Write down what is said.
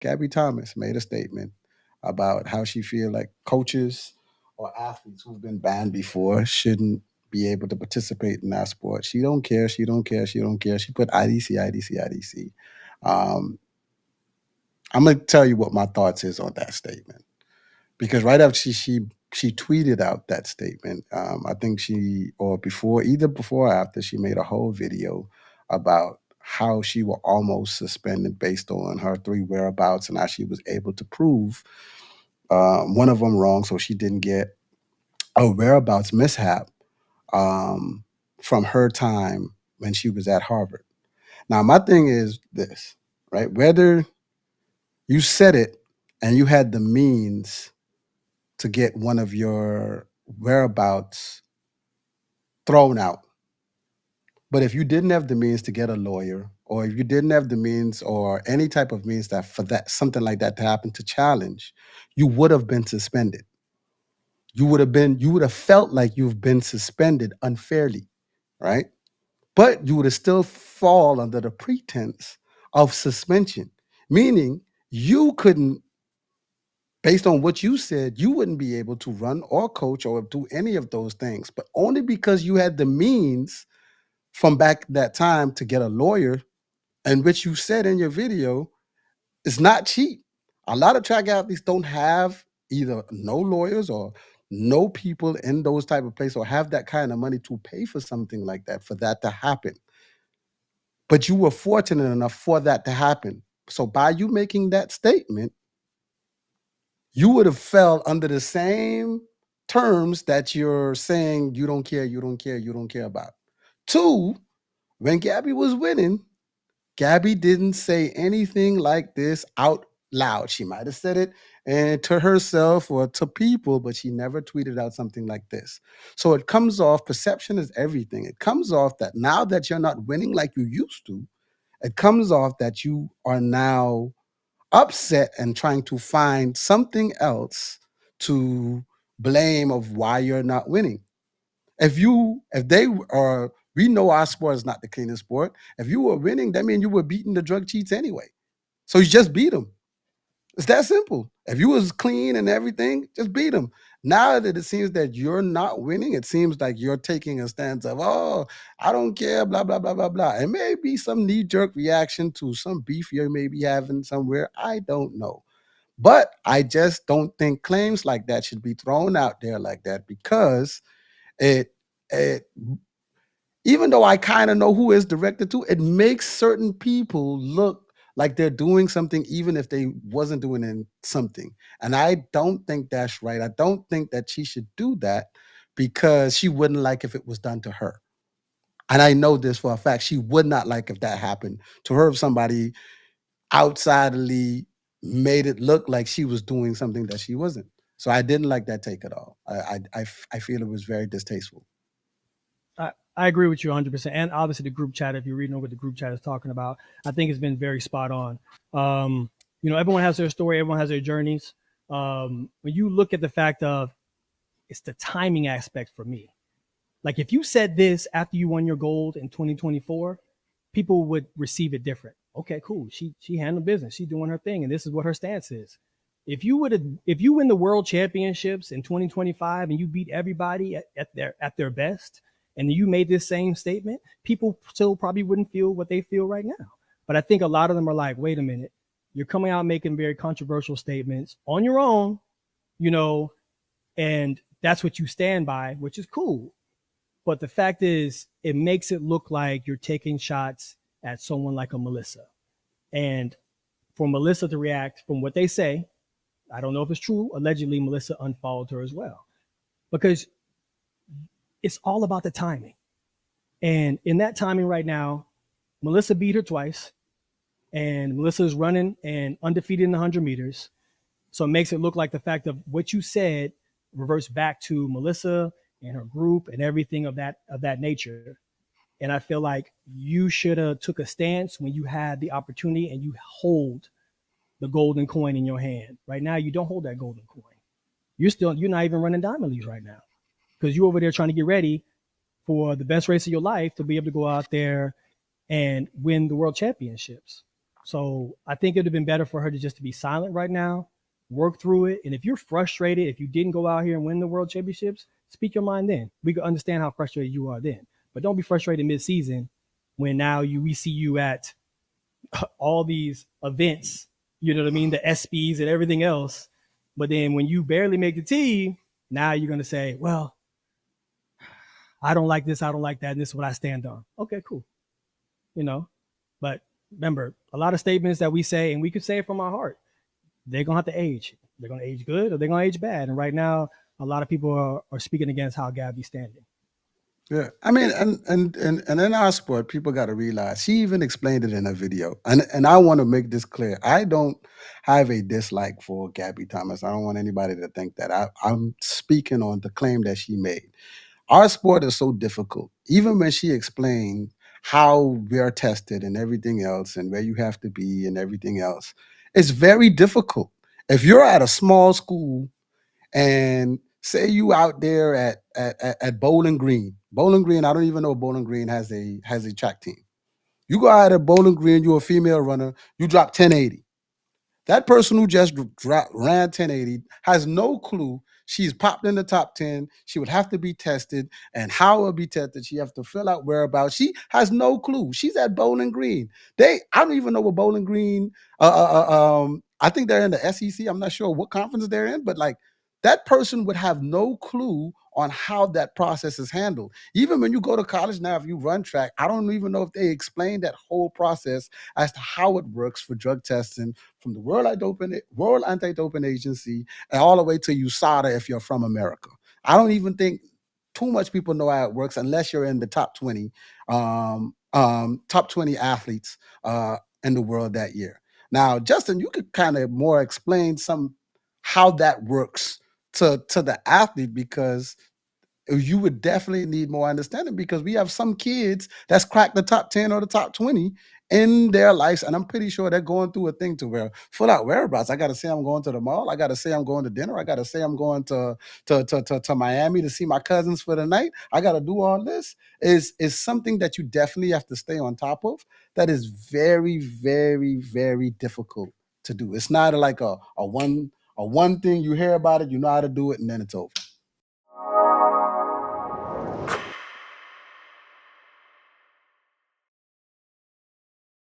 Gabby Thomas made a statement about how she feel like coaches or athletes who've been banned before shouldn't be able to participate in that sport. She don't care. She don't care. She don't care. She put IDC, IDC, IDC. Um, I'm gonna tell you what my thoughts is on that statement because right after she tweeted out that statement, I think she or before either before or after she made a whole video about how she was almost suspended based on her three whereabouts and how she was able to prove one of them wrong, so she didn't get a whereabouts mishap um, from her time when she was at Harvard. Now, my thing is this, right? Whether you said it and you had the means to get one of your whereabouts thrown out. But if you didn't have the means to get a lawyer, or if you didn't have the means or any type of means that for that something like that to happen to challenge, you would have been suspended. You would have felt like you've been suspended unfairly, right? But you would have still fall under the pretense of suspension, meaning you couldn't, based on what you said, you wouldn't be able to run or coach or do any of those things. But only because you had the means from back that time to get a lawyer, and which you said in your video is not cheap. A lot of track athletes don't have either no lawyers or no people in those type of places or have that kind of money to pay for something like that for that to happen. But you were fortunate enough for that to happen. So by you making that statement, you would have fell under the same terms that you're saying you don't care, you don't care, you don't care about. Two, when Gabby was winning, Gabby didn't say anything like this out loud. She might have said it and to herself or to people, but she never tweeted out something like this. So it comes off, perception is everything. It comes off that now that you're not winning like you used to, it comes off that you are now upset and trying to find something else to blame of why you're not winning. If they are, we know our sport is not the cleanest sport. If you were winning, that means you were beating the drug cheats anyway. So you just beat them. It's that simple. If you was clean and everything, just beat them. Now that it seems that you're not winning, it seems like you're taking a stance of, oh, I don't care, blah, blah, blah, blah, blah. It may be some knee jerk reaction to some beef you may be having somewhere. I don't know. But I just don't think claims like that should be thrown out there like that because it, it even though I kind of know who it's directed to, it makes certain people look like they're doing something, even if they wasn't doing something. And I don't think that's right. I don't think that she should do that because she wouldn't like if it was done to her. And I know this for a fact. She would not like if that happened to her, if somebody outsidely made it look like she was doing something that she wasn't. So I didn't like that take at all. I feel it was very distasteful. I agree with you 100%. And obviously, the group chat, if you're reading over what the group chat is talking about, I think it's been very spot on. Everyone has their story, everyone has their journeys. When you look at the fact of it's the timing aspect for me. Like if you said this after you won your gold in 2024, people would receive it different. Okay, cool. She handled business. She's doing her thing, and this is what her stance is. If you win the world championships in 2025 and you beat everybody at their best, and you made this same statement, people still probably wouldn't feel what they feel right now. But I think a lot of them are like, wait a minute, you're coming out making very controversial statements on your own, you know, and that's what you stand by, which is cool. But the fact is, it makes it look like you're taking shots at someone like a Melissa. And for Melissa to react from what they say, I don't know if it's true. Allegedly, Melissa unfollowed her as well because it's all about the timing. And in that timing right now, Melissa beat her twice, and Melissa is running and undefeated in the 100 meters. So it makes it look like the fact of what you said reverts back to Melissa and her group and everything of that nature. And I feel like you should have took a stance when you had the opportunity and you hold the golden coin in your hand. Right now, you don't hold that golden coin. You're not even running diamond leagues right now because you're over there trying to get ready for the best race of your life to be able to go out there and win the world championships. So I think it would have been better for her to just to be silent right now, work through it. And if you're frustrated, if you didn't go out here and win the world championships, speak your mind then. We can understand how frustrated you are then. But don't be frustrated mid-season when now we see you at all these events, you know what I mean, the SBs and everything else. But then when you barely make the team, now you're gonna say, well, I don't like this, I don't like that, and this is what I stand on. Okay, cool. You know, but remember, a lot of statements that we say, and we could say it from our heart, they're gonna have to age. They're gonna age good or they're gonna age bad. And right now, a lot of people are speaking against how Gabby's standing. Yeah, I mean, and in our sport, people got to realize she even explained it in a video, and I want to make this clear. I don't have a dislike for Gabby Thomas. I don't want anybody to think that. I'm speaking on the claim that she made. Our sport is so difficult. Even when she explained how we are tested and everything else, and where you have to be and everything else, it's very difficult. If you're at a small school and say you out there at Bowling Green. Bowling Green, I don't even know Bowling Green has a track team. You go out at Bowling Green, you're a female runner, you drop 1080. That person who just ran 1080 has no clue. She's popped in the top 10. She would have to be tested. And how it would be tested, she has to fill out whereabouts. She has no clue. She's at Bowling Green. I don't even know what Bowling Green, I think they're in the SEC. I'm not sure what conference they're in, but like that person would have no clue on how that process is handled. Even when you go to college now, if you run track, I don't even know if they explain that whole process as to how it works for drug testing from the World Anti-Doping Agency and all the way to USADA if you're from America. I don't even think too much people know how it works unless you're in the top 20 athletes in the world that year. Now, Justin, you could kind of more explain some how that works to the athlete because you would definitely need more understanding because we have some kids that's cracked the top 10 or the top 20 in their lives. And I'm pretty sure they're going through a thing to where full out whereabouts. I got to say I'm going to the mall. I got to say I'm going to dinner. I got to say I'm going to Miami to see my cousins for the night. I got to do all this is something that you definitely have to stay on top of. That is very, very, very difficult to do. It's not like a one thing you hear about it, you know how to do it, and then it's over.